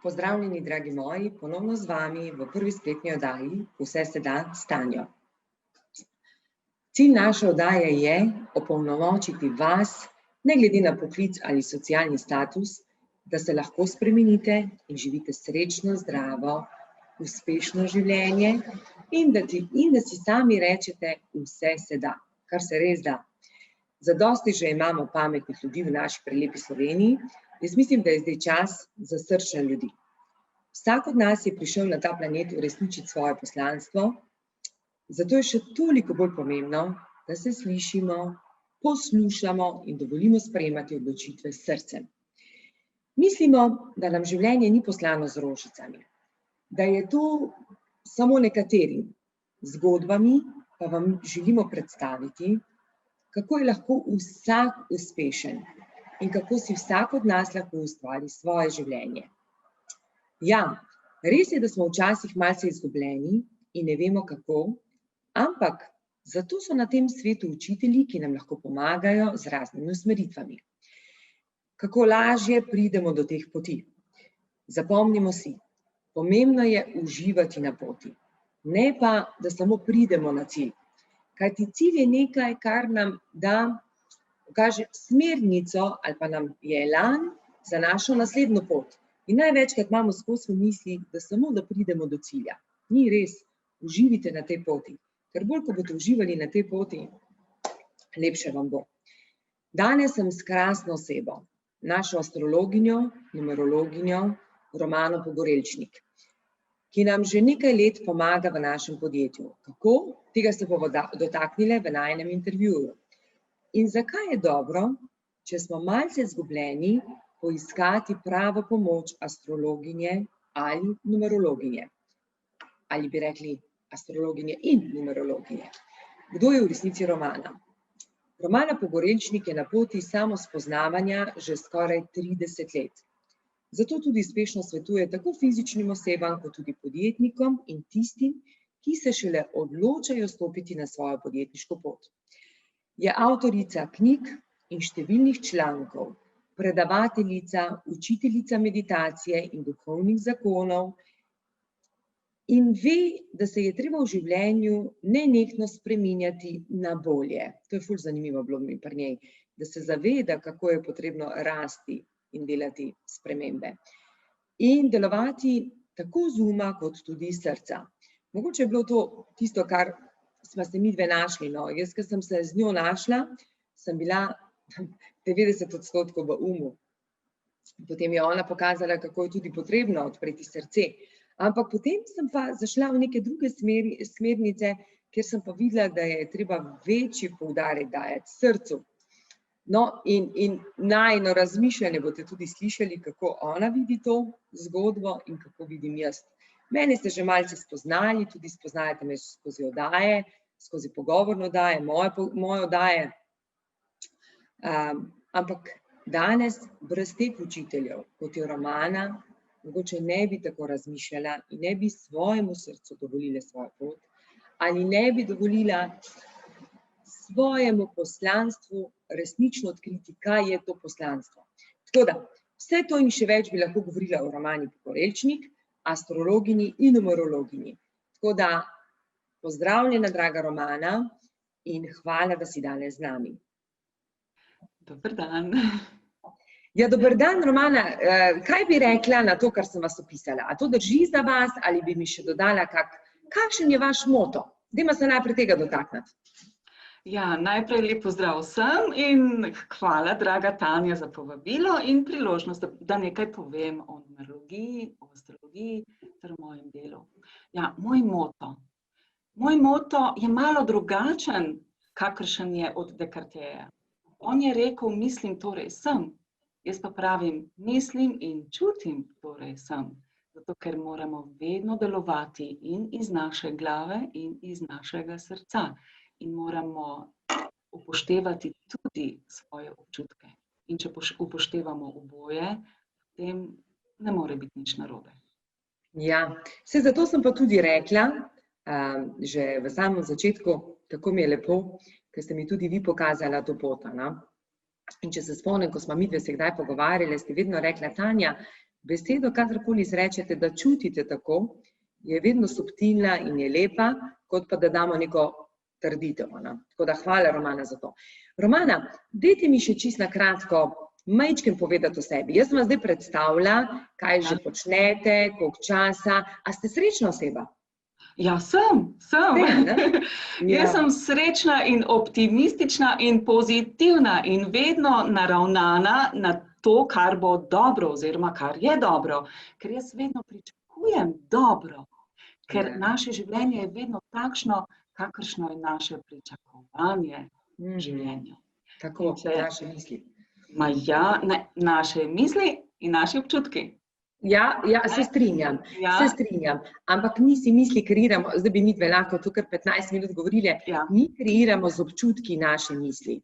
Pozdravljeni, dragi moji, ponovno z vami v prvi spletni oddaji Vse se da s Tanjo. Cilj naše oddaje je opolnomočiti vas, ne glede na poklic ali socialni status, da se lahko spremenite in živite srečno, zdravo, uspešno življenje in da si sami rečete, vse se da, kar se res da. Zadosti že imamo pametnih ljudi v naši prelepi Sloveniji. Jaz mislim, da je zdaj čas za srčne ljudi. Vsak od nas je prišel na ta planet uresničiti svoje poslanstvo, zato je še toliko bolj pomembno, da se slišimo, poslušamo in dovolimo sprejemati odločitve s srcem. Mislimo, da nam življenje ni poslano z rožicami, da je to samo nekaterim zgodbami, pa vam želimo predstaviti, kako je lahko vsak uspešen in kako si vsak od nas lahko ustvari svoje življenje. Ja, res je, da smo včasih malce izgubljeni in ne vemo kako, ampak zato so na tem svetu učitelji, ki nam lahko pomagajo z raznimi usmeritvami. Kako lažje pridemo do teh poti? Zapomnimo si, pomembno je uživati na poti, ne pa, da samo pridemo na cilj. Kajti cilj je nekaj, kar nam pokaže smernico ali pa nam je elan za našo naslednjo pot. In največkrat imamo skozi v misli, da samo da pridemo do cilja. Ni res, uživite na tej poti. Ker bolj, ko boste uživali na tej poti, lepše vam bo. Danes sem s krasno osebo, našo astrologinjo, numerologinjo Romano Pogorelčnik, ki nam že nekaj let pomaga v našem podjetju. Kako? Tega se bomo dotaknile v najinem intervjuju. In zakaj je dobro, če smo malce izgubljeni, poiskati pravo pomoč astrologinje ali numerologinje? Ali bi rekli astrologinje in numerologinje. Kdo je v resnici Romana? Romana Pogorelčnik je na poti samospoznavanja že skoraj 30 let. Zato tudi uspešno svetuje tako fizičnim osebam, kot tudi podjetnikom in tistim, ki se šele odločajo stopiti na svojo podjetniško pot. Je avtorica knjig in številnih člankov, predavateljica, učiteljica meditacije in duhovnih zakonov in ve, da se je treba v življenju nenehno spreminjati na bolje. To je ful zanimivo bilo mi pri njej, da se zaveda, kako je potrebno rasti in delati spremembe. In delovati tako z uma, kot tudi iz srca. Mogoče je bilo to tisto, kar sva se midve našli. No, jaz, ko sem se z njo našla, sem bila 90% v umu. Potem je ona pokazala, kako je tudi potrebno odpreti srce. Ampak potem sem pa zašla v neke druge smernice, kjer sem pa videla, da je treba večji poudarek dajati srcu. No, in najino razmišljanje boste tudi slišali, kako ona vidi to zgodbo in kako vidim jaz. Mene ste že malce spoznali, tudi spoznajate me skozi oddaje, skozi pogovorne oddaje, moje oddaje. Ampak danes brez teh učiteljev, kot je Romana, mogoče ne bi tako razmišljala in ne bi svojemu srcu dovolila svojo pot, ali ne bi dovolila svojemu poslanstvu resnično odkriti, kaj je to poslanstvo. Tako da, vse to in še več bi lahko govorila o Romani Pogorelčnik, astrologinji in numerologinji. Tako da, pozdravljena, draga Romana, in hvala, da si danes z nami. Dober dan. Ja, dober dan, Romana. Kaj bi rekla na to, kar sem vas opisala? A to drži za vas, ali bi mi še dodala, kakšen je vaš moto? Dajmo se najprej tega dotakniti. Ja, najprej lep pozdrav vsem in hvala, draga Tanja, za povabilo in priložnost, da nekaj povem o numerologiji, o astrologiji ter o mojem delu. Ja, moj moto je malo drugačen, kakršen je od Descarteja. On je rekel, mislim, torej sem. Jaz pa pravim, mislim in čutim, torej sem. Zato, ker moramo vedno delovati in iz naše glave in iz našega srca. In moramo upoštevati tudi svoje občutke. In če upoštevamo oboje, potem ne more biti nič narobe. Ja, zato sem pa tudi rekla, že v samem začetku, tako mi je lepo, ker ste mi tudi vi pokazala to pot. In če se spomnim, ko smo midve se kdaj pogovarjali, ste vedno rekla, Tanja, besedo, kadarkoli izrečete, da čutite tako, je vedno subtilna in je lepa, kot pa da damo neko trditev. Tako da hvala, Romana, za to. Romana, dajte mi še čisto na kratko majčken povedati o sebi. Jaz sem vas zdaj predstavila, kaj že počnete, koliko časa. A ste srečna oseba? Ja, sem. Jaz sem srečna in optimistična in pozitivna in vedno naravnana na to, kar bo dobro oziroma kar je dobro. Ker jaz vedno pričakujem dobro, ker naše življenje je vedno takšno, kakršno je naše pričakovanje življenja. Tako, naše misli. Naše misli in naši občutki. Ja, se strinjam. Ampak mi si misli kreiramo, zdaj bi midve lahko tu kar 15 minut govorili, mi kreiramo z občutki naše misli.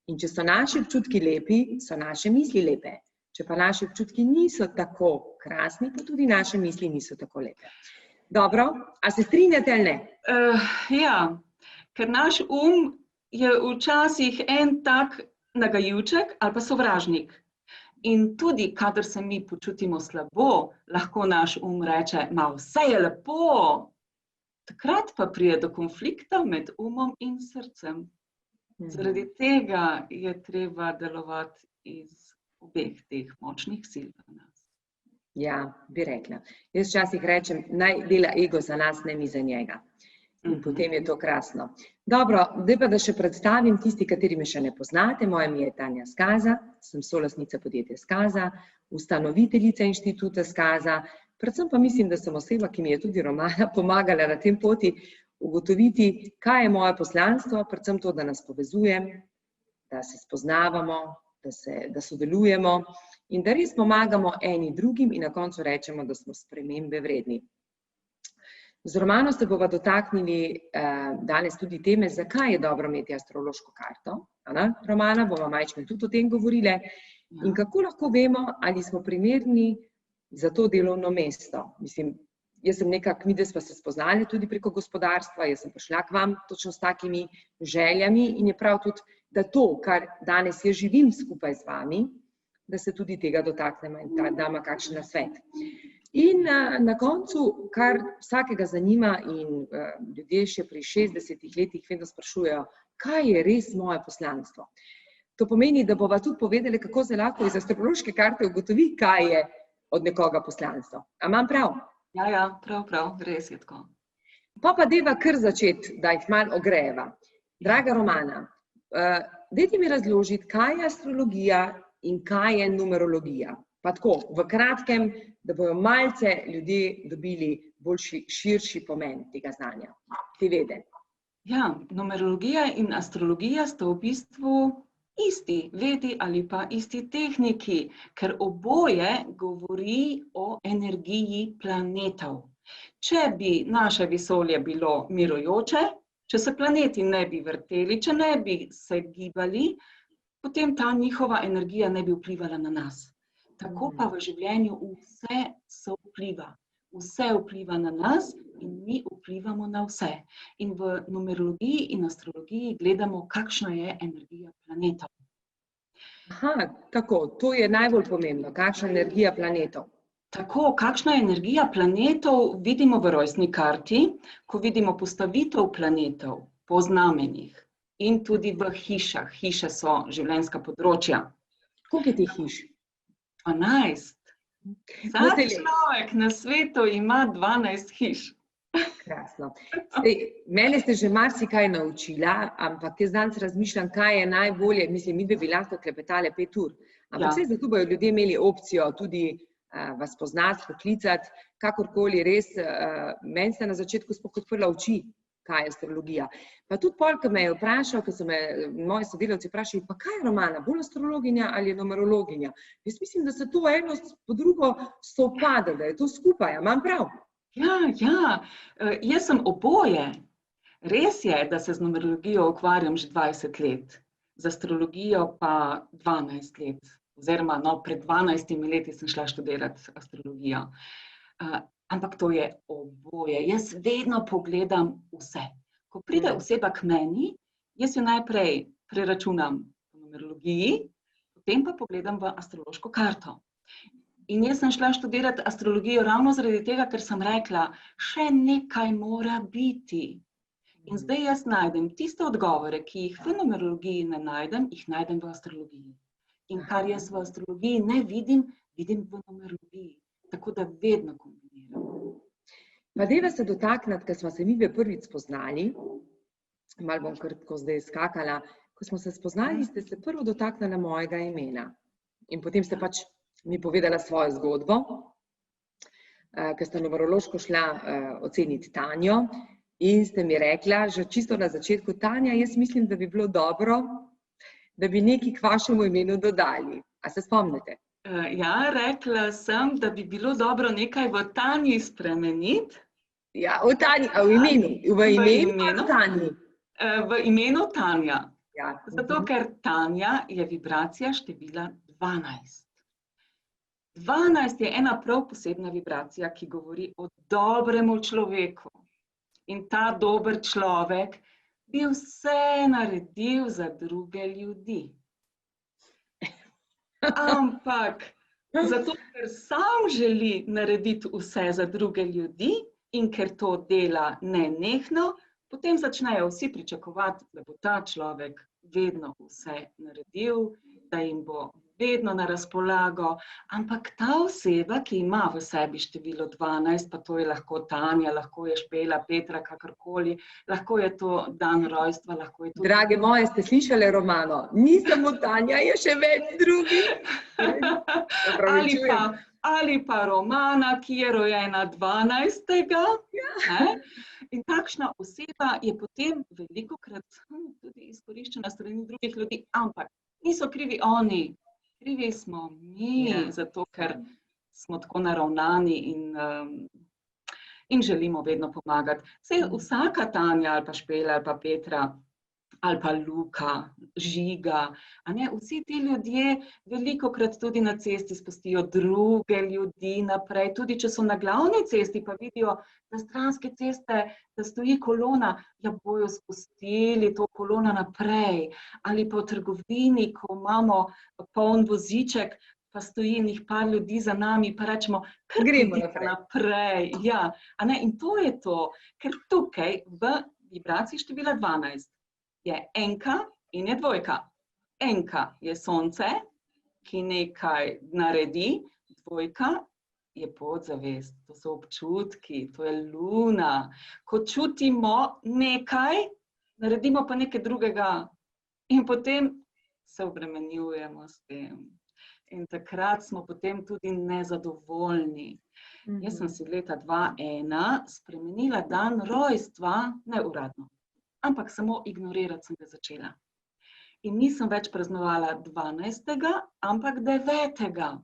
In če so naši občutki lepi, so naše misli lepe. Če pa naši občutki niso tako krasni, pa tudi naše misli niso tako lepe. Dobro, a se strinjate ali ne? Ja, ker naš je včasih en tak nagajivček ali pa sovražnik. In tudi, kadar se mi počutimo slabo, lahko naš reče, vse je lepo. Takrat pa pride do konflikta med in srcem. Zaradi tega je treba delovati iz obeh teh močnih sil v nas. Ja, bi rekla. Jaz včasih rečem, naj dela ego za nas, ne mi za njega. In potem je to krasno. Dobro, zdaj pa da še predstavim tisti, kateri me še ne poznate. Moje ime je Tanja Skaza, sem solastnica podjetja Skaza, ustanoviteljica inštituta Skaza. Predvsem pa mislim, da sem oseba, ki mi je tudi Romana pomagala na tem poti ugotoviti, kaj je moje poslanstvo, predvsem to, da nas povezuje, da se spoznavamo, da sodelujemo in da res pomagamo eni drugim in na koncu rečemo, da smo spremembe vredni. Z Romano se bova dotaknili danes tudi teme, zakaj je dobro imeti astrološko karto. Romana, bova majčkeno tudi o tem govorile. In kako lahko vemo, ali smo primerni za to delovno mesto. Mislim, jaz sem nekako, midve sva se spoznali tudi preko gospodarstva, jaz sem prišla k vam točno s takimi željami in je prav tudi, da to, kar danes jaz živim skupaj z vami, da se tudi tega dotaknemo in damo kakšen nasvet. In na koncu, kar vsakega zanima in ljudje še pri 60 letih vedno sprašujejo, kaj je res moje poslanstvo. To pomeni, da bova tudi povedali, kako se lahko iz astrološke karte ugotovi, kaj je od nekoga poslanstvo. A imam prav? Ja, prav, res je tako. Pa deva kar začeti, da jih malo ogrejeva. Draga Romana, dajte mi razložiti, kaj je astrologija in kaj je numerologija. Pa tako, v kratkem, da bojo malce ljudje dobili boljši, širši pomen tega znanja, te vede. Ja, numerologija in astrologija sta v bistvu isti vedi ali pa isti tehniki, ker oboje govori o energiji planetov. Če bi naše vesolje bilo mirujoče, če se planeti ne bi vrteli, če ne bi se gibali, potem ta njihova energija ne bi vplivala na nas. Tako pa v življenju vse sovpliva. Vse vpliva na nas in mi vplivamo na vse. In v numerologiji in astrologiji gledamo, kakšna je energija planetov. Aha, tako, to je najbolj pomembno, kakšna je energija planetov. Tako, kakšna je energija planetov, vidimo v rojstni karti, ko vidimo postavitev planetov po znamenjih in tudi v hišah. Hiše so življenjska področja. Koliko je teh hiš? 12. Vsak človek na svetu ima 12 hiš. Krasno. Mene ste že marsikaj naučila, ampak jaz danes razmišljam, kaj je najbolje. Mislim, mi bi lahko klepetale 5 ur. Ampak vse zato bojo ljudje imeli opcijo tudi vas poznati, poklicati, kakorkoli res. Meni ste na začetku sploh odprla oči, kaj je astrologija. Pa tudi pol, ko me je vprašal, ko so me moji sodelavci vprašali, pa kaj je Romana, bolj astrologinja ali je numerologinja? Jaz mislim, da se to eno po drugo sovpada, da je to skupaj. Imam prav? Ja, jaz sem oboje. Res je, da se z numerologijo ukvarjam že 20 let, z astrologijo pa 12 let. Oziroma, pred 12 leti sem šla študirati astrologijo. Ampak to je oboje. Jaz vedno pogledam vse. Ko pride oseba k meni, jaz jo najprej preračunam v numerologiji, potem pa pogledam v astrološko karto. In jaz sem šla študirati astrologijo ravno zaradi tega, ker sem rekla, še nekaj mora biti. In zdaj jaz najdem tiste odgovore, ki jih v numerologiji ne najdem, jih najdem v astrologiji. In kar jaz v astrologiji ne vidim, vidim v numerologiji. Tako da vedno kombiniram. Pa dajva se dotakniti, ker smo se mi prvič spoznali, malo bom kar tako zdaj skakala, ko smo se spoznali, ste se prvo dotaknili mojega imena. In potem ste pač mi povedala svojo zgodbo, ker ste numerološko šla oceniti Tanjo in ste mi rekla, že čisto na začetku, Tanja, jaz mislim, da bi bilo dobro, da bi nekaj k vašemu imenu dodali. A se spomnite? Ja, rekla sem, da bi bilo dobro nekaj v Tanji spremeniti. Ja, v Tanji, a v imenu? V imenu Tanji? V imenu Tanja. Ja. Zato, ker Tanja je vibracija števila 12. 12 je ena prav posebna vibracija, ki govori o dobremu človeku. In ta dober človek bi vse naredil za druge ljudi. Ampak zato, ker sam želi narediti vse za druge ljudi in ker to dela nenehno, potem začnejo vsi pričakovati, da bo ta človek vedno vse naredil, da jim bo vedno na razpolago, ampak ta oseba, ki ima v sebi število 12, pa to je lahko Tanja, lahko je Špela, Petra, kakorkoli, lahko je to dan rojstva, lahko je to... Drage moje, ste slišali Romano? Ni samo Tanja, je še več drugih. Ali pa Romana, ki je rojena 12. In takšna oseba je potem velikokrat tudi izkoriščena strani drugih ljudi, ampak niso krivi oni. Krivi smo mi, zato ker smo tako naravnani in želimo vedno pomagati. Saj vsaka Tanja ali pa Špela ali pa Petra ali pa Luka, Žiga, vsi ti ljudje velikokrat tudi na cesti spustijo druge ljudi naprej, tudi če so na glavni cesti, pa vidijo, da stranske ceste, da stoji kolona, ja bojo spustili to kolona naprej, ali pa v trgovini, ko imamo poln voziček, pa stoji njih par ljudi za nami, pa rečemo, kar gremo naprej. Ja, in to je to, ker tukaj v vibraciji števila 12 je enka in je dvojka. Enka je sonce, ki nekaj naredi, dvojka je podzavest, to so občutki, to je luna. Ko čutimo nekaj, naredimo pa nekaj drugega in potem se obremenjujemo s tem. In takrat smo potem tudi nezadovoljni. Jaz sem si leta 2001 spremenila dan rojstva, ne uradno, ampak samo ignorirati sem ga začela. In nisem več praznovala 12., ampak 9.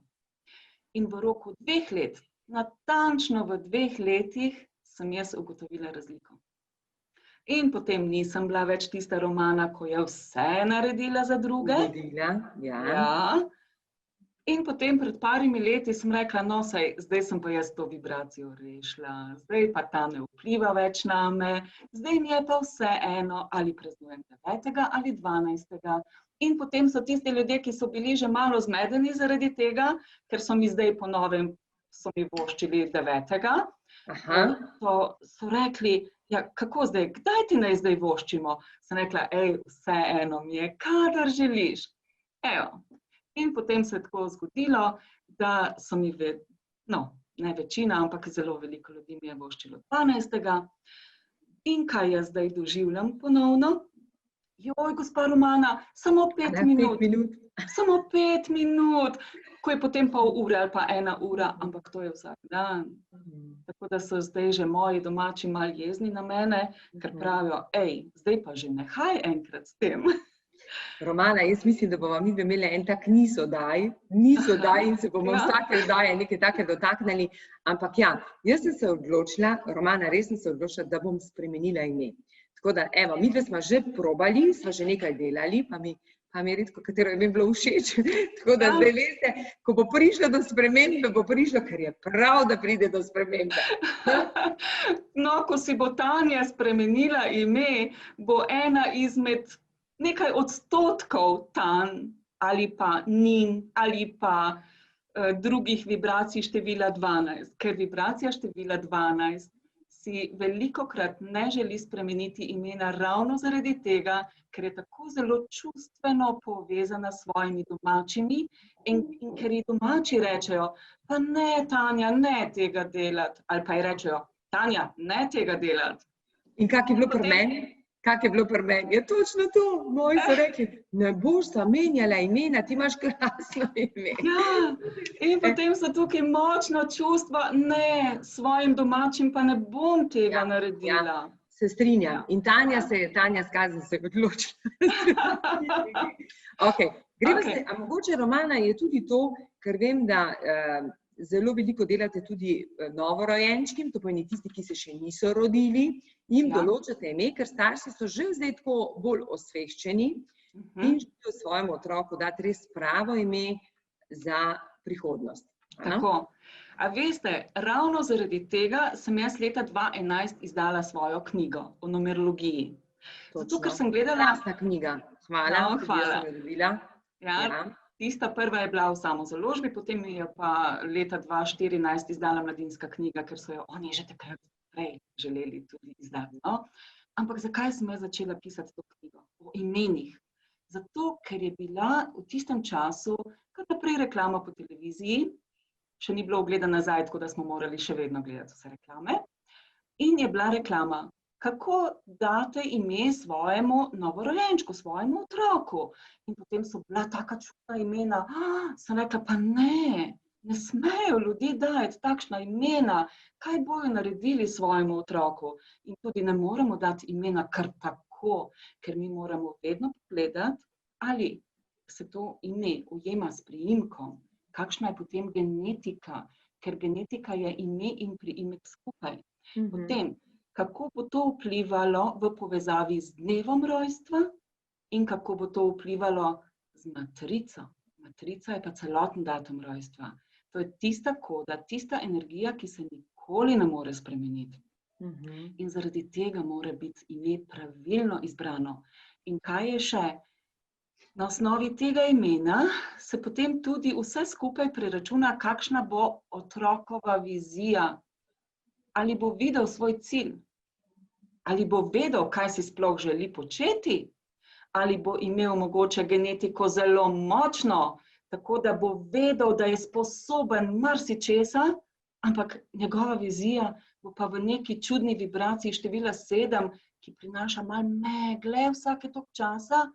In v roku 2 let, natančno v 2 letih, sem jaz ugotovila razliko. In potem nisem bila več tista Romana, ko je vse naredila za druge. Ja. In potem pred parimi leti sem rekla, no saj, zdaj sem pa jaz to vibracijo rešila, zdaj pa ta ne vpliva več name, zdaj mi je pa vse eno, ali praznujem 9. ali 12. In potem so tisti ljudje, ki so bili že malo zmedeni zaradi tega, ker so mi zdaj po novem, so mi voščili 9. So rekli, ja, kako zdaj, kdaj ti naj zdaj voščimo? Sem rekla, vse eno mi je, kadar želiš. Evo. In potem se je tako zgodilo, da so mi, ne večina, ampak zelo veliko ljudi mi je voščilo 12. In kaj jaz zdaj doživljam ponovno? Joj, gospa Romana, samo 5 minut. Samo 5 minut, ko je potem pol ure ali pa 1 ura, ampak to je vsak dan. Tako da so zdaj že moji domači malo jezni na mene, ker pravijo, zdaj pa že nehaj enkrat s tem. Romana, jaz mislim, da bomo mi imeli en tak niso-daj in se bomo vsake oddaje nekaj take dotaknili, ampak ja, jaz sem se odločila, Romana, res sem se odločila, da bom spremenila ime. Tako da, evo, midve smo že probali, smo že nekaj delali, pa mi je redko, katero ime bilo všeč, tako da zdaj veste, ko bo prišlo do spremembe, bo prišlo, ker je prav, da pride do spremembe. No, ko si bo Tanja spremenila ime, bo ena izmed nekaj odstotkov Tan ali pa Nin ali pa drugih vibracij števila 12, ker vibracija števila 12 si velikokrat ne želi spremeniti imena ravno zaradi tega, ker je tako zelo čustveno povezana s svojimi domačimi in ker ji domači rečejo, pa ne, Tanja, ne tega delati, ali pa ji rečejo, Tanja, ne tega delati. In kak je bilo pri meni? Kak je bilo pri meni? Je točno to. Moji so rekli, ne boš zamenjala imena, ti imaš krasno ime. Ja, in potem so tukaj močna čustva, ne, svojim domačim pa ne bom tega naredila. Se strinjam. In Tanja Skazen se je odločila. Gremo se, a mogoče, Romana, je tudi to, ker vem, da zelo veliko delate tudi novorojenčkim, to pomeni tisti, ki se še niso rodili, jim določate ime, ker starši so že zdaj tako bolj osveščeni in želijo svojemu otroku dati res pravo ime za prihodnost. Tako. A veste, ravno zaradi tega sem jaz leta 2011 izdala svojo knjigo o numerologiji. Zato, ker sem gledala... Krasna knjiga. Hvala. Tista prva je bila v samozaložbi, potem je pa leta 2014 izdala Mladinska knjiga, ker so jo oni že takrat prej želeli tudi izdati. No? Ampak zakaj sem jaz začela pisati to knjigo? O imenih. Zato, ker je bila v tistem času kar naprej reklama po televiziji, še ni bilo ogleda nazaj, tako da smo morali še vedno gledati vse reklame. In je bila reklama, kako date ime svojemu novorojenčku, svojemu otroku. In potem so bila taka čudna imena. Sem rekla, pa ne smejo ljudje dati takšna imena. Kaj bojo naredili svojemu otroku? In tudi ne moremo dati imena kar tako, ker mi moramo vedno pogledati, ali se to ime ujema s priimkom, kakšna je potem genetika, ker genetika je ime in priimek skupaj. Potem, kako bo to vplivalo v povezavi z dnevom rojstva in kako bo to vplivalo z matrico. Matrica je pa celoten datum rojstva. To je tista koda, tista energija, ki se nikoli ne more spremeniti. In zaradi tega mora biti ime pravilno izbrano. In kaj je še? Na osnovi tega imena se potem tudi vse skupaj preračuna, kakšna bo otrokova vizija. Ali bo videl svoj cilj? Ali bo vedel, kaj si sploh želi početi? Ali bo imel mogoče genetiko zelo močno, tako da bo vedel, da je sposoben marsičesa, ampak njegova vizija bo pa v neki čudni vibraciji števila 7, ki prinaša malo megle vsake toliko časa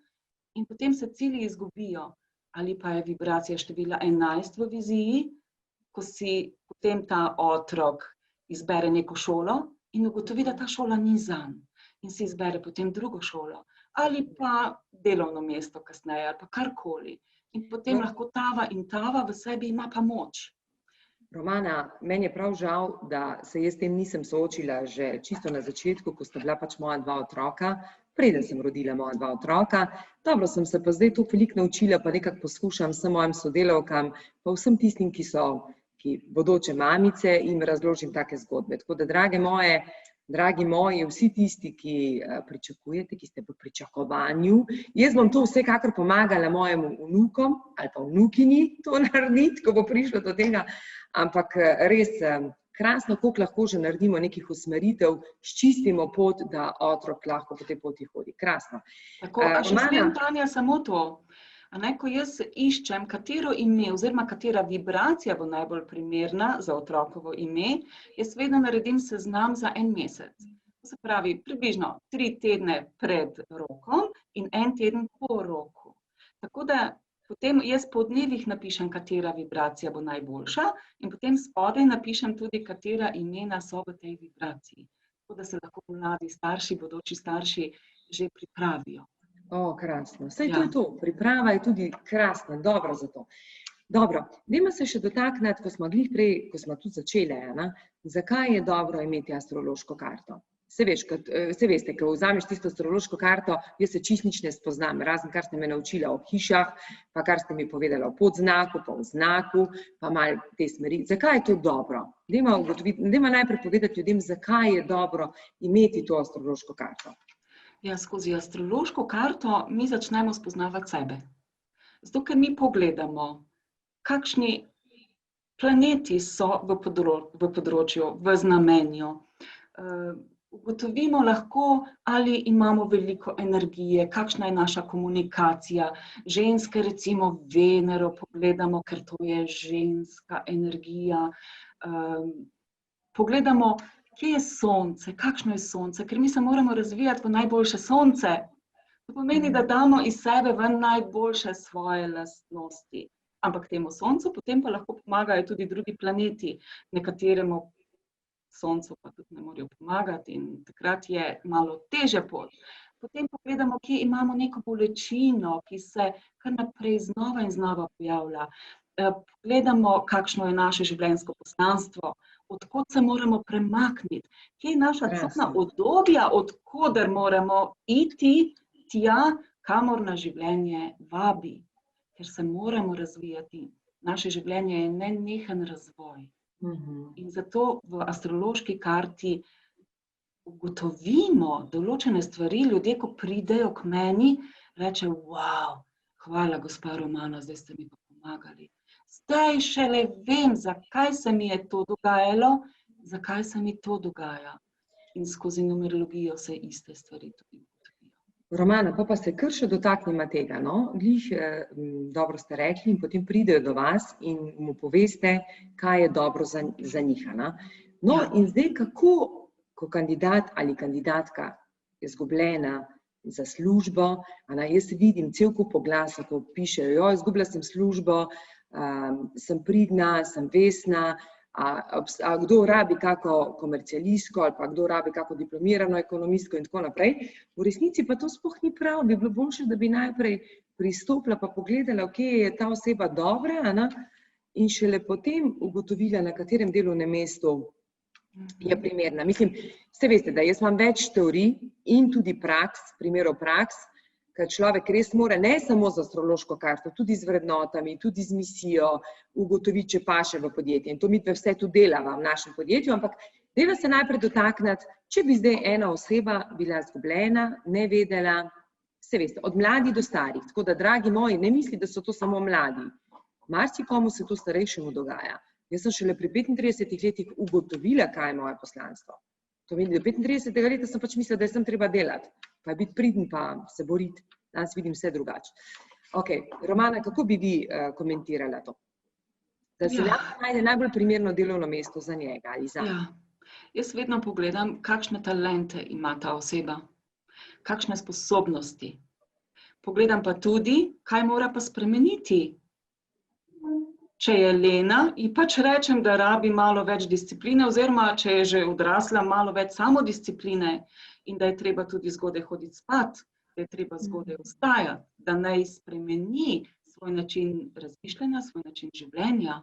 in potem se cilji izgubijo. Ali pa je vibracija števila 11 v viziji, ko si potem ta otrok izbere neko šolo in ugotovi, da ta šola ni zanj. In si izbere potem drugo šolo. Ali pa delovno mesto kasneje, ali pa karkoli. In potem lahko tava in tava v sebi ima pa moč. Romana, meni je prav žal, da se jaz s tem nisem soočila že čisto na začetku, ko sta bila pač moja 2 otroka, preden sem rodila moja 2 otroka. Dobro, sem se pa zdaj to veliko naučila, pa nekako poskušam vsem mojim sodelavkam, pa vsem tistim, ki bodoče mamice, jim razložim take zgodbe. Tako da, dragi moji, vsi tisti, ki pričakujete, ki ste v pričakovanju, jaz bom to vsekakor pomagala mojemu vnukom ali pa vnukinji to narediti, ko bo prišlo do tega, ampak res krasno, koliko lahko že naredimo nekih usmeritev, sčistimo pot, da otrok lahko po tej poti hodi. Krasno. Tako, a še smem, Tanja, samo to. Ko jaz iščem, katero ime oziroma katera vibracija bo najbolj primerna za otrokovo ime, jaz vedno naredim seznam za 1 mesec. To se pravi, približno 3 tedne pred rokom in 1 teden po roku. Tako da potem jaz po dnevih napišem, katera vibracija bo najboljša in potem spodaj napišem tudi, katera imena so v tej vibraciji. Tako da se lahko mladi starši, bodoči starši že pripravijo. Krasno. Saj to je to. Priprava je tudi krasna, dobra za to. Dobro, dajmo se še dotakniti, ko smo glih prej, ko smo tudi začeli, zakaj je dobro imeti astrološko karto? Saj veste, ko vzameš tisto astrološko karto, jaz se čisto nič ne spoznam, razen kar ste me naučila o hišah, pa kar ste mi povedala o podznaku, pa o znaku, pa malo te smeri. Zakaj je to dobro? Dajmo najprej povedati ljudem, zakaj je dobro imeti to astrološko karto. Ja, skozi astrološko karto mi začnemo spoznavati sebe. Zato, ker mi pogledamo, kakšni planeti so v področju, v znamenju. Ugotovimo lahko, ali imamo veliko energije, kakšna je naša komunikacija. Ženske recimo Venero pogledamo, ker to je ženska energija. Pogledamo, kje je sonce, kakšno je sonce, ker mi se moramo razvijati v najboljše sonce. To pomeni, da damo iz sebe v najboljše svoje lastnosti. Ampak temu soncu potem pa lahko pomagajo tudi drugi planeti, nekateremu soncu pa tudi ne morejo pomagati in takrat je malo težja pot. Potem pogledamo, kje imamo neko bolečino, ki se kar naprej znova in znova pojavlja. Pogledamo, kakšno je naše življenjsko poslanstvo, od kod se moramo premakniti, kje je naša cotna udobja, od koder moramo iti tja, kamor nas življenje vabi, ker se moramo razvijati. Naše življenje je nenehen razvoj. In zato v astrološki karti ugotovimo določene stvari, ljudje, ko pridejo k meni, rečejo, wow, hvala gospa Romana, zdaj ste mi pa pomagali. Zdaj šele vem, zakaj se mi je to dogajalo, zakaj se mi to dogaja. In skozi numerologijo se iste stvari tudi ugotovijo. Romana, pa se kar še dotaknemo tega, no? Glih, dobro ste rekli, in potem pridejo do vas in mu poveste, kaj je dobro za njih. No, in zdaj kako, ko kandidat ali kandidatka je izgubljena za službo, jaz vidim cel kup oglasa, ko pišejo, izgubila sem službo, sem pridna, sem vesna, a kdo rabi kako komercialistko ali pa kdo rabi kako diplomirano ekonomistko in tako naprej. V resnici pa to sploh ni prav, bi bilo boljše, da bi najprej pristopila pa pogledala, kje je ta oseba dobra, in šele potem ugotovila, na katerem delovnem mestu je primerna. Mislim, vse veste, da jaz imam več teorij in tudi praks, primerov praks, ker človek res mora ne samo z astrološko karto, tudi z vrednotami, tudi z misijo ugotoviti, če paše v podjetje. In to mi vse tudi delava v našem podjetju, ampak dajva se najprej dotakniti, če bi zdaj ena oseba bila izgubljena, ne vedela, vse veste, od mladih do starih. Tako da, dragi moji, ne misli, da so to samo mladi. Marsikomu se to starejšemu dogaja. Jaz sem šele pri 35 letih ugotovila, kaj je moje poslanstvo. To meni, do 35. leta sem pač mislila, da sem treba delati, pa biti priden, pa se boriti. Danes vidim vse drugače. Ok, Romana, kako bi vi komentirala to? Da se lahko najde najbolj primerno delovno mesto za njega ali za? Jaz vedno pogledam, kakšne talente ima ta oseba, kakšne sposobnosti. Pogledam pa tudi, kaj mora pa spremeniti. Če je lena, ji pač rečem, da rabi malo več discipline, oziroma če je že odrasla, malo več samodiscipline in da je treba tudi zgodaj hoditi spat, da je treba zgodaj vstajati, da naj spremeni svoj način razmišljanja, svoj način življenja.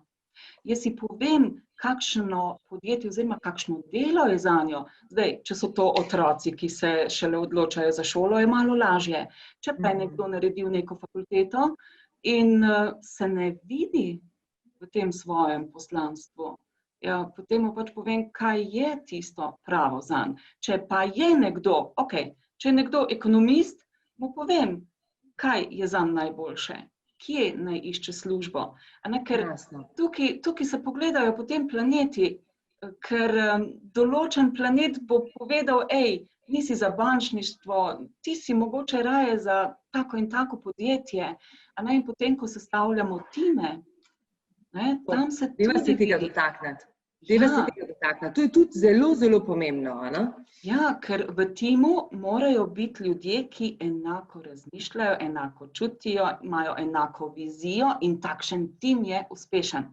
Jaz si povem, kakšno podjetje oziroma kakšno delo je zanjo. Zdaj, če so to otroci, ki se šele odločajo za šolo, je malo lažje. Če pa je nekdo naredil neko fakulteto in se ne vidi v tem svojem poslanstvu, potem mu pač povem, kaj je tisto pravo zanj. Če pa je nekdo, če je nekdo ekonomist, mu povem, kaj je zanj najboljše, kje naj išče službo. Ker tukaj se pogledajo potem planeti, ker določen planet bo povedal, nisi za bančništvo, ti si mogoče raje za tako in tako podjetje, in potem, ko sestavljamo time, tam se tudi vidi. Tega dotakniti. To je tudi zelo, zelo pomembno. Ja, ker v timu morajo biti ljudje, ki enako razmišljajo, enako čutijo, imajo enako vizijo in takšen tim je uspešen.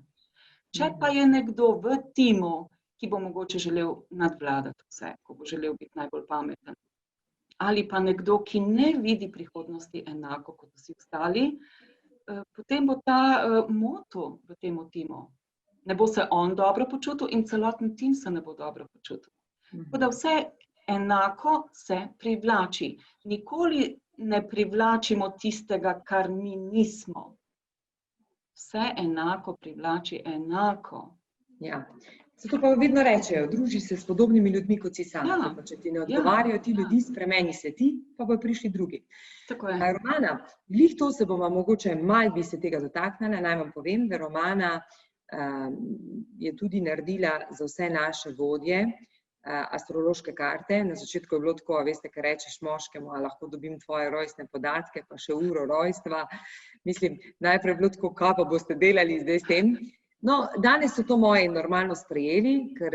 Če pa je nekdo v timu, ki bo mogoče želel nadvladati vse, ko bo želel biti najbolj pameten, ali pa nekdo, ki ne vidi prihodnosti enako kot vsi ostali, potem bo ta motil v tem timu. Ne bo se on dobro počutil in celoten tim se ne bo dobro počutil. Tako da vse enako se privlači. Nikoli ne privlačimo tistega, kar mi nismo. Vse enako privlači enako. Ja. Zato pa vedno rečejo, druži se s podobnimi ljudmi, kot si sam. Če ti ne odgovarjajo ti ljudi, spremeni se ti, pa bojo prišli drugi. Tako je. Romana, glih to se bomo mogoče malo bi se tega dotaknila, naj vam povem, da Romana je tudi naredila za vse naše vodje astrološke karte. Na začetku je bilo tako, veste, kaj rečeš moškemu, a lahko dobim tvoje rojstne podatke, pa še uro rojstva. Mislim, najprej je bilo tako, kaj pa boste delali zdaj s tem. No, danes so to moji normalno sprejeli, ker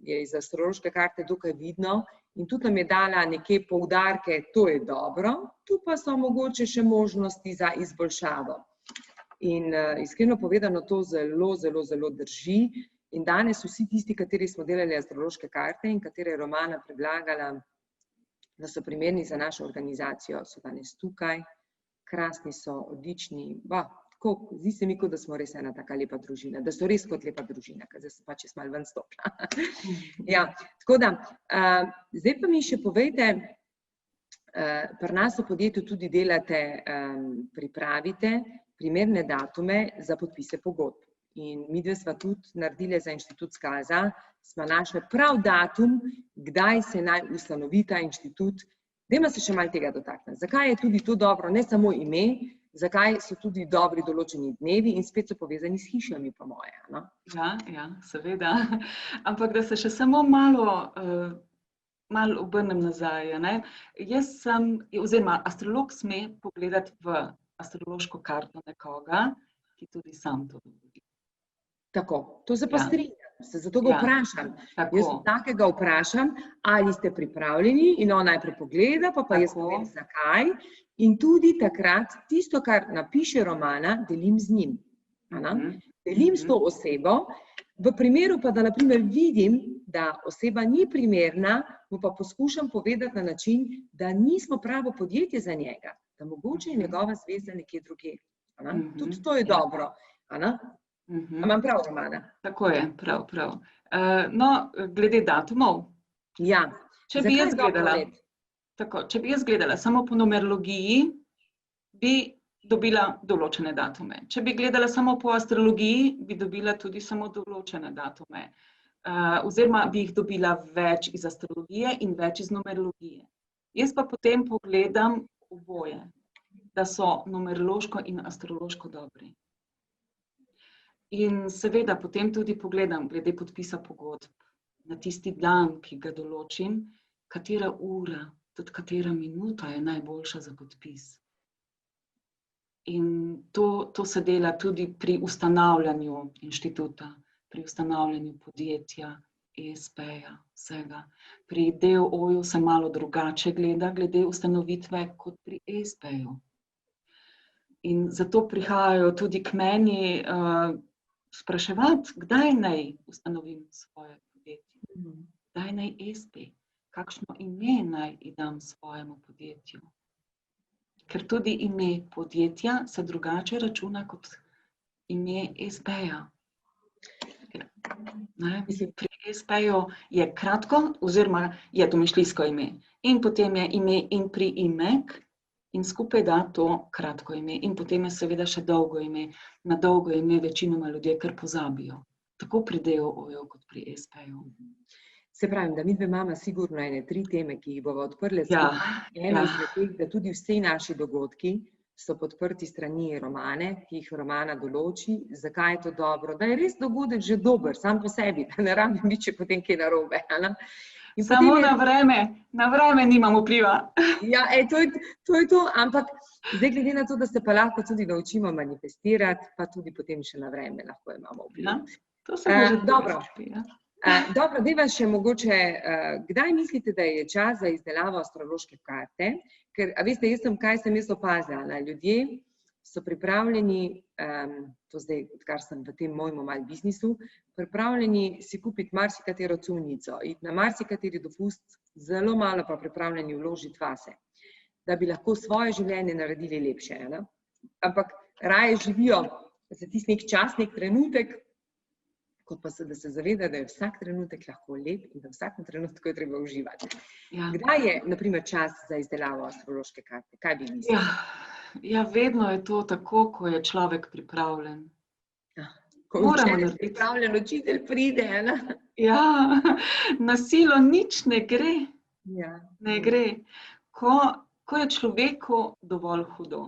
je iz astrološke karte dokaj vidno in tudi nam je dala nekje poudarke, to je dobro, tu pa so mogoče še možnosti za izboljšavo. In iskreno povedano, to zelo, zelo, zelo drži. In danes vsi tisti, kateri smo delali astrološke karte in katere Romana predlagala, da so primerni za našo organizacijo, so danes tukaj, krasni so, odlični, zdi se mi, kot da smo res ena taka lepa družina, da so res kot lepa družina, ker zdaj se pa čez malo ven stopila. Ja, tako da, zdaj pa mi še povejte, pri nas v podjetju tudi delate, pripravite primerne datume za podpise pogodb. In midve sva tudi naredile za Inštitut Skaza, sva našle prav datum, kdaj se naj ustanovi ta inštitut. Dajmo se še malo tega dotakniti. Zakaj je tudi to dobro, ne samo ime, zakaj so tudi dobri določeni dnevi in spet so povezani s hišami, po moje. No? Ja, seveda. Ampak da se še samo malo obrnem nazaj. Ne? Jaz sem, oziroma astrolog sme pogledati v astrološko karto nekoga, ki tudi sam to dovoli. Tako, to se pa strinjam, zato ga vprašam. Jaz takega vprašam, ali ste pripravljeni in on najprej pogleda, pa jaz povem zakaj. In tudi takrat tisto, kar napiše Romana, delim z njim. Delim s to osebo, v primeru pa, da na primer vidim, da oseba ni primerna, mu pa poskušam povedati na način, da nismo pravo podjetje za njega, da mogoče je njegova zveza nekje drugje. Tudi to je dobro. Imam prav, Romana? Tako je, prav. No, glede datumov. Ja. Če bi jaz gledala samo po numerologiji, bi dobila določene datume. Če bi gledala samo po astrologiji, bi dobila tudi samo določene datume. Oziroma bi jih dobila več iz astrologije in več iz numerologije. Jaz pa potem pogledam oboje, da so numerološko in astrološko dobri. In seveda potem tudi pogledam glede podpisa pogodb na tisti dan, ki ga določim, katera ura, tudi katera minuta je najboljša za podpis. In to se dela tudi pri ustanavljanju inštituta, pri ustanavljanju podjetja, ESP-ja, vsega. Pri DOO-ju se malo drugače gleda glede ustanovitve kot pri ESP-ju. In zato prihajajo tudi k meni spraševati, kdaj naj ustanovim svoje podjetje, kdaj naj ESP, kakšno ime naj dam svojemu podjetju. Ker tudi ime podjetja se drugače računa kot ime ESP-ja. Pri ESP-ju je kratko, oziroma je domišljijsko ime. In potem je ime in priimek, in skupaj da to kratko ime. In potem je seveda še dolgo ime. Na dolgo ime večinoma ljudje kar pozabijo. Tako pri DOO-ju kot pri ESP-ju. Se pravim, da midve imamo sigurno 3 teme, ki jih bova odprli skupaj. Ena izmed teh, da tudi vsi naši dogodki so podprti strani Romane, ki jih Romana določi. Zakaj je to dobro? Da je res dogodek že dober, sam po sebi, da ne rabi biti, če potem kaj narobe. Samo na vreme nimam vpliva. Ja, to je to, ampak zdaj glede na to, da se pa lahko tudi naučimo manifestirati, pa tudi potem še na vreme lahko imamo vpliv. To se može dobro, dajva še mogoče, kdaj mislite, da je čas za izdelavo astrološke karte? Ker, veste, kaj sem jaz opazila, ljudje so pripravljeni, to zdaj, odkar sem v tem mojem malo biznisu, pripravljeni si kupiti marsikatero cunjico, iti na marsikateri dopust, zelo malo pa pripravljeni vložiti vase, da bi lahko svoje življenje naredili lepše. Ampak raje živijo za tisti nek čas, nek trenutek, kot pa da se zaveda, da je vsak trenutek lahko lep in da v vsakem trenutku je treba uživati. Kdaj je, na primer, čas za izdelavo astrološke karte? Kaj bi mislili? Ja, vedno je to tako, ko je človek pripravljen. Ko učitelj pripravljen, učitelj pride. Ja, na silo nič ne gre. Ne gre. Ko je človeku dovolj hudo,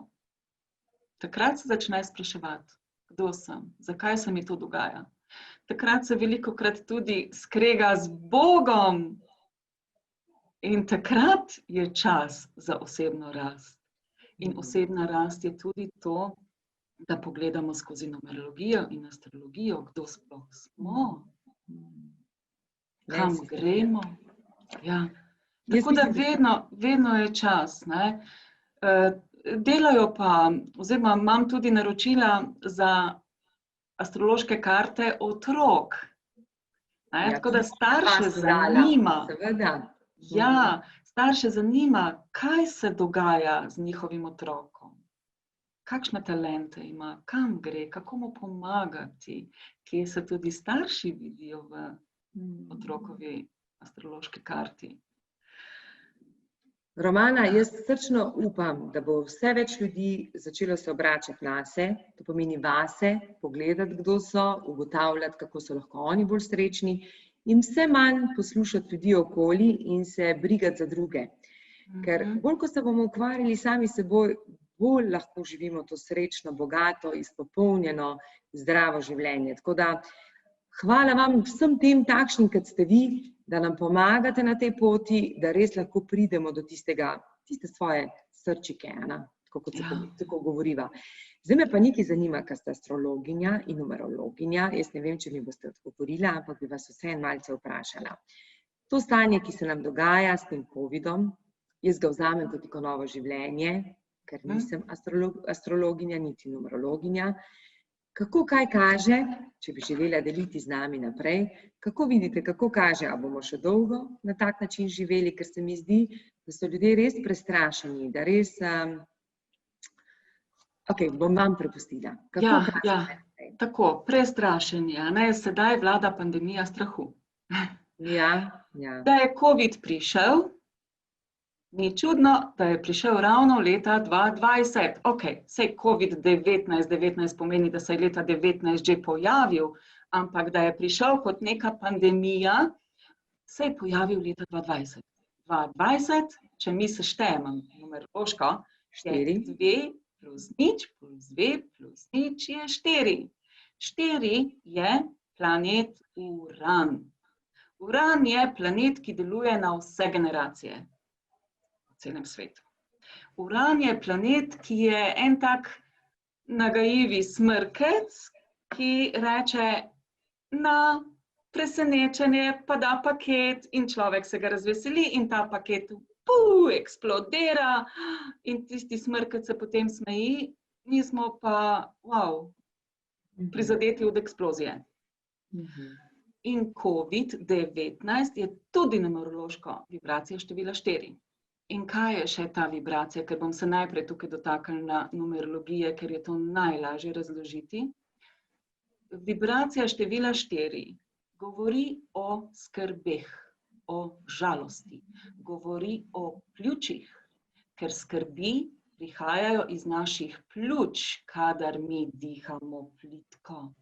takrat se začne spraševati, kdo sem, zakaj se mi to dogaja. Takrat se velikokrat tudi skrega z Bogom in takrat je čas za osebno rast. In osebna rast je tudi to, da pogledamo skozi numerologijo in astrologijo, kdo sploh smo, kam gremo. Ja. Tako da vedno je čas. Ne? Delajo pa, oziroma imam tudi naročila za astrološke karte otrok. Tako da starše zanima. Ja, starše zanima, kaj se dogaja z njihovim otrokom. Kakšne talente ima, kam gre, kako mu pomagati, kje se tudi starši vidijo v otrokovi astrološki karti. Romana, jaz srčno upam, da bo vse več ljudi začelo se obračati nase, to pomeni vase, pogledati, kdo so, ugotavljati, kako so lahko oni bolj srečni in vse manj poslušati ljudi okoli in se brigati za druge. Ker bolj, ko se bomo ukvarjali sami seboj, bolj lahko živimo to srečno, bogato, izpopolnjeno, zdravo življenje. Tako da, hvala vam vsem tem takšnim, kot ste vi, da nam pomagate na tej poti, da res lahko pridemo do tiste svoje srčike, tako kot se tako govoriva. Zdaj me pa nekaj zanima, ker ste astrologinja in numerologinja. Jaz ne vem, če mi boste odgovorila, ampak bi vas vseeno malce vprašala. To stanje, ki se nam dogaja s tem covidom, jaz ga vzamem kot neko novo življenje, ker nisem astrologinja, niti numerologinja. Kako kaj kaže, če bi želela deliti z nami naprej, kako vidite, kako kaže, a bomo še dolgo na tak način živeli, ker se mi zdi, da so ljudje res prestrašeni, da res... Ok, bom vam prepustila. Tako, prestrašeni, sedaj vlada pandemija strahu. Da je COVID prišel, ni čudno, da je prišel ravno leta 2020. Ok, sej COVID-19 pomeni, da se je leta 2019 že pojavil, ampak da je prišel kot neka pandemija, se je pojavil leta 2020. 2020, če mi seštejemo numerološko, je 2 plus nič plus 2 plus nič je 4. 4 je planet Uran. Uran je planet, ki deluje na vse generacije v celem svetu. Uran je planet, ki je en tak nagajivi smrkec, ki reče na presenečenje, pa da paket in človek se ga razveseli in ta paket eksplodira in tisti smrkec se potem smeji, mi smo pa, prizadeti od eksplozije. In COVID-19 je tudi numerološko vibracija števila 4. In kaj je še ta vibracija, ker bom se najprej tukaj dotaknila numerologije, ker je to najlažje razložiti. Vibracija števila 4 govori o skrbeh, o žalosti, govori o pljučih, ker skrbi prihajajo iz naših pljuč, kadar mi dihamo plitko.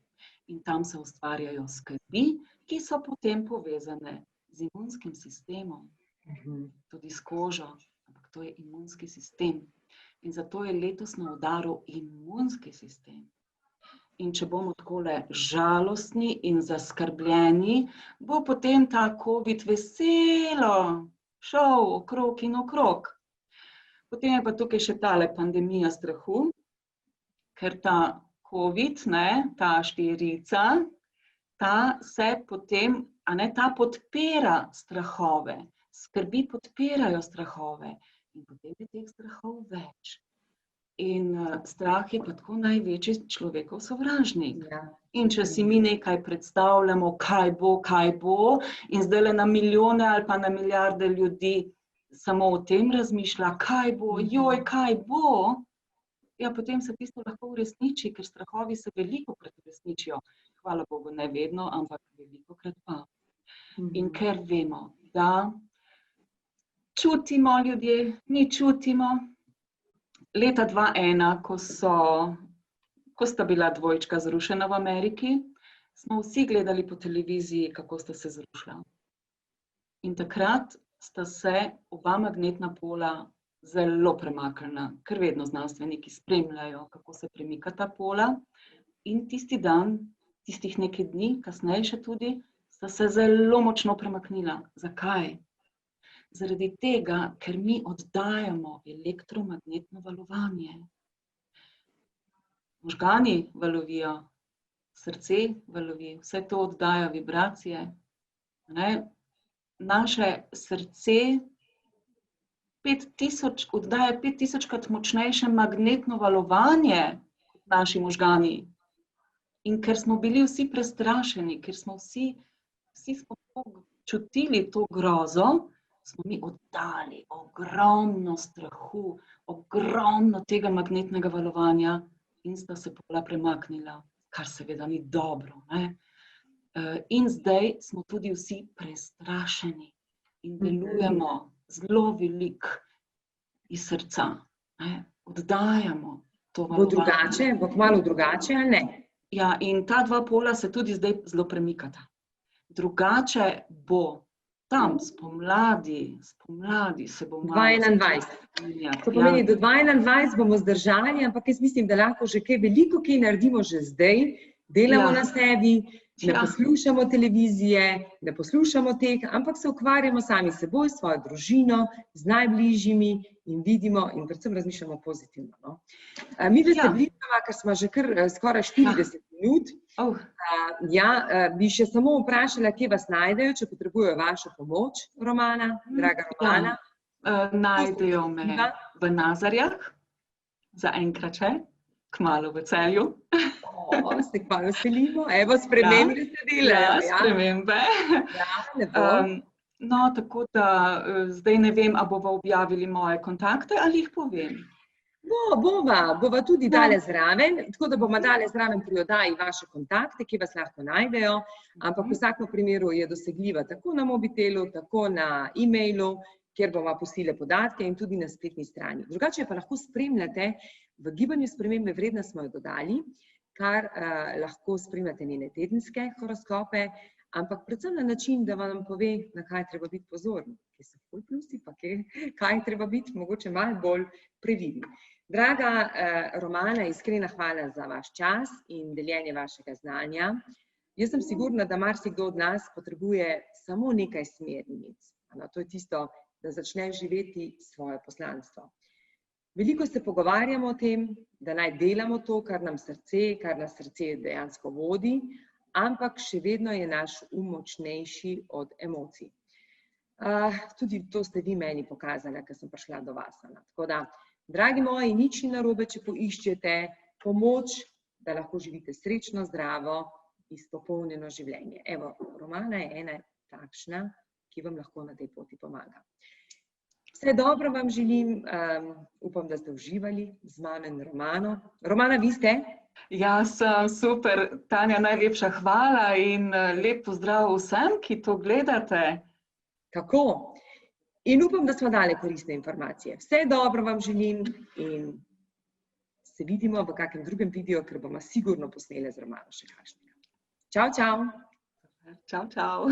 In tam se ustvarjajo skrbi, ki so potem povezane z imunskim sistemom, tudi s kožo, ampak to je imunski sistem. In zato je letos na udaru imunski sistem. In če bomo takole žalostni in zaskrbljeni, bo potem ta COVID veselo šel okrog in okrog. Potem je pa tukaj še tale pandemija strahu, ker ta COVID, ta 4-ica, ta se potem, ta podpira strahove, skrbi podpirajo strahove in potem je teh strahov več. In strah je pa tako največji človekov sovražnik. In če si mi nekaj predstavljamo, kaj bo, in zdajle na milijone ali pa na milijarde ljudi samo o tem razmišlja, kaj bo, kaj bo, ja, potem se tisto lahko uresniči, ker strahovi se velikokrat uresničijo. Hvala Bogu, ne vedno, ampak velikokrat pa. In ker vemo, da čutimo ljudje, mi čutimo. Leta 2001, ko sta bila dvojčka zrušena v Ameriki, smo vsi gledali po televiziji, kako sta se zrušila. In takrat sta se oba magnetna pola zelo premaknila, ker vedno znanstveniki spremljajo, kako se premika ta pola. in tisti dan, tistih nekaj dni, kasneje še tudi, sta se zelo močno premaknila. Zakaj? Zaradi tega, ker mi oddajamo elektromagnetno valovanje. Možgani valovijo, srce valovi, vse to oddaja vibracije. Naše srce oddaja 5000-krat močnejše magnetno valovanje kot naši možgani. In ker smo bili vsi prestrašeni, ker smo vsi smo čutili to grozo, smo mi oddali ogromno strahu, ogromno tega magnetnega valovanja in sta se pola premaknila, kar seveda ni dobro. In zdaj smo tudi vsi prestrašeni in delujemo zelo veliko iz srca. Oddajamo to valovanje. Bo kmalu drugače ali ne? Ja, in ta dva pola se tudi zdaj zelo premikata. Drugače bo tam spomladi se bo malo... 2021. To pomeni, do 2021 bomo zdržali, ampak jaz mislim, da lahko že veliko kaj naredimo že zdaj, delamo na sebi, ne poslušamo televizije, ne poslušamo teh, ampak se ukvarjamo sami s seboj, s svojo družino, z najbližjimi in vidimo in predvsem razmišljamo pozitivno. Mi dve se bližamo, ker smo že kar skoraj 40 minut. Bi še samo vprašala, kje vas najdejo, če potrebujejo vašo pomoč, Romana, draga Romana. Najdejo me v Nazarjah, zaenkrat še, kmalu v Celju. Se kmalu selimo, evo, spremembe se delajo. Spremembe. No, tako da zdaj ne vem, a bova objavili moje kontakte ali jih povem. Bova tudi dale zraven, tako da bomo dale zraven pri oddaji vaše kontakte, ki vas lahko najdejo, ampak v vsakem primeru je dosegljiva tako na mobitelu, tako na e-mailu, kjer bomo pustile podatke in tudi na spletni strani. Drugače pa lahko spremljate, v Gibanju spremembe vredna smo jo dodali, kar lahko spremljate njene tedenske horoskope, ampak predvsem na način, da vam pove, na kaj treba biti pozorni, kje so bolj plusi, pa kaj treba biti mogoče malo bolj previdni. Draga Romana, iskrena hvala za vaš čas in deljenje vašega znanja. Jaz sem sigurna, da marsikdo od nas potrebuje samo nekaj smernic. To je tisto, da začne živeti svoje poslanstvo. Veliko se pogovarjamo o tem, da naj delamo to, kar nas srce dejansko vodi, ampak še vedno je naš močnejši od emocij. Tudi to ste vi meni pokazali, ko sem prišla do vas. Tako da, dragi moji, nič ni narobe, če poiščete pomoč, da lahko živite srečno, zdravo, izpopolnjeno življenje. Evo, Romana je ena takšna, ki vam lahko na tej poti pomaga. Vse dobro vam želim, upam, da ste uživali z mano in Romano. Romana, vi ste? Ja, sem super. Tanja, najlepša hvala in lep pozdrav vsem, ki to gledate. Tako. In upam, da smo dali koristne informacije. Vse dobro vam želim in se vidimo v kakem drugem videu, ker bomo sigurno posnele z Romano še kakšnega. Čau, čau. Čau, čau.